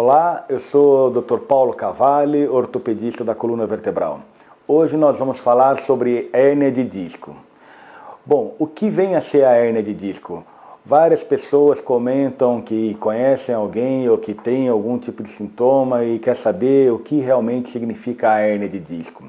Olá, eu sou o Dr. Paulo Cavalli, ortopedista da coluna vertebral. Hoje nós vamos falar sobre hérnia de disco. Bom, o que vem a ser a hérnia de disco? Várias pessoas comentam que conhecem alguém ou que tem algum tipo de sintoma e quer saber o que realmente significa a hérnia de disco.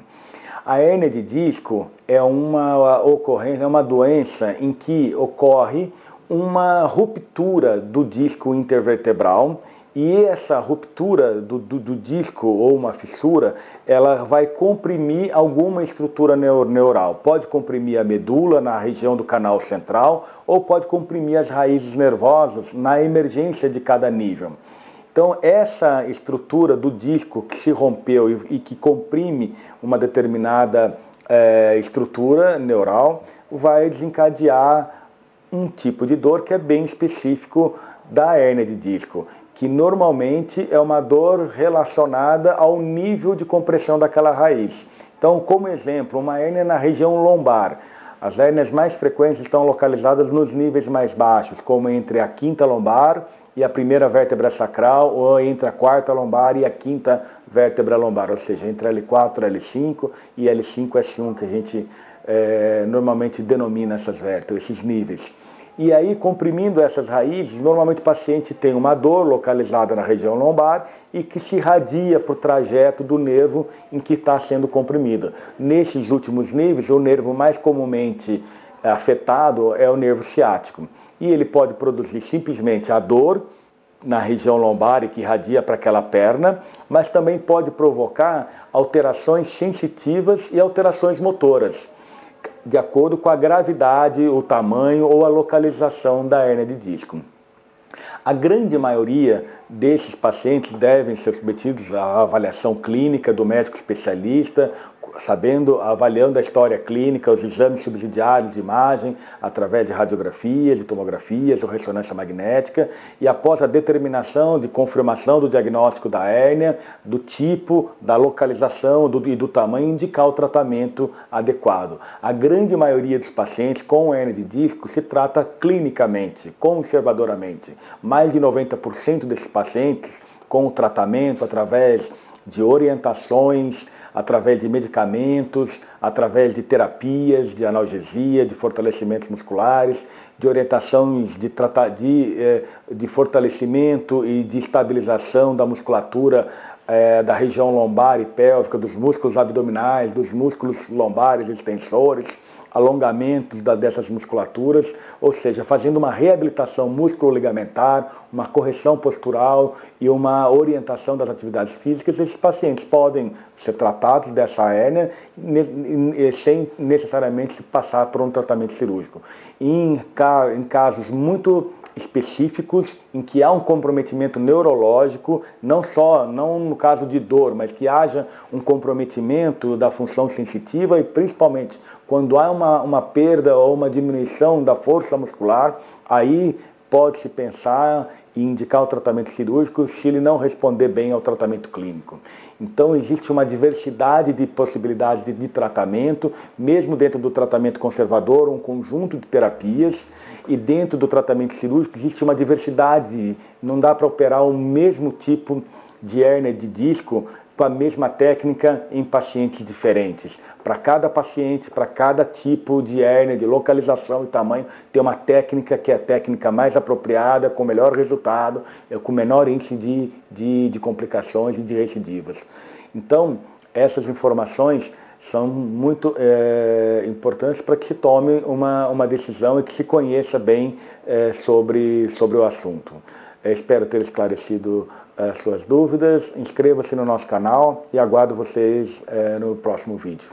A hérnia de disco é uma ocorrência, é uma doença em que ocorre uma ruptura do disco intervertebral e essa ruptura do disco ou uma fissura, ela vai comprimir alguma estrutura neural. Pode comprimir a medula na região do canal central ou pode comprimir as raízes nervosas na emergência de cada nível. Então, essa estrutura do disco que se rompeu e que comprime uma determinada estrutura neural vai desencadear um tipo de dor que é bem específico da hérnia de disco, que normalmente é uma dor relacionada ao nível de compressão daquela raiz. Então, como exemplo, uma hérnia na região lombar. As hérnias mais frequentes estão localizadas nos níveis mais baixos, como entre a quinta lombar e a primeira vértebra sacral, ou entre a quarta lombar e a quinta vértebra lombar, ou seja, entre L4, L5 e L5, S1, que a gente normalmente denomina essas vértebras, esses níveis. E aí, comprimindo essas raízes, normalmente o paciente tem uma dor localizada na região lombar e que se irradia para o trajeto do nervo em que está sendo comprimido. Nesses últimos níveis, o nervo mais comumente afetado é o nervo ciático. E ele pode produzir simplesmente a dor na região lombar e que irradia para aquela perna, mas também pode provocar alterações sensitivas e alterações motoras, de acordo com a gravidade, o tamanho ou a localização da hérnia de disco. A grande maioria desses pacientes devem ser submetidos à avaliação clínica do médico especialista, avaliando a história clínica, os exames subsidiários de imagem, através de radiografias, de tomografias ou ressonância magnética, e após a determinação de confirmação do diagnóstico da hérnia, do tipo, da localização e do tamanho, indicar o tratamento adequado. A grande maioria dos pacientes com hérnia de disco se trata clinicamente, conservadoramente. Mais de 90% desses pacientes com o tratamento através de orientações, através de medicamentos, através de terapias, de analgesia, de fortalecimentos musculares, de orientações de fortalecimento e de estabilização da musculatura da região lombar e pélvica, dos músculos abdominais, dos músculos lombares extensores, alongamentos dessas musculaturas, ou seja, fazendo uma reabilitação musculo-ligamentar, uma correção postural e uma orientação das atividades físicas. Esses pacientes podem ser tratados dessa hérnia sem necessariamente passar por um tratamento cirúrgico. Em casos muito específicos em que há um comprometimento neurológico, não no caso de dor, mas que haja um comprometimento da função sensitiva e principalmente quando há uma perda ou uma diminuição da força muscular, aí pode-se pensar em indicar o tratamento cirúrgico se ele não responder bem ao tratamento clínico. Então existe uma diversidade de possibilidades de tratamento, mesmo dentro do tratamento conservador, um conjunto de terapias, e dentro do tratamento cirúrgico existe uma diversidade, não dá para operar o mesmo tipo de hérnia de disco com a mesma técnica em pacientes diferentes. Para cada paciente, para cada tipo de hérnia, de localização e tamanho, tem uma técnica que é a técnica mais apropriada, com melhor resultado, com menor índice de complicações e de recidivas. Então, essas informações são muito importantes para que se tome uma decisão e que se conheça bem sobre o assunto. Espero ter esclarecido as suas dúvidas. Inscreva-se no nosso canal e aguardo vocês no próximo vídeo.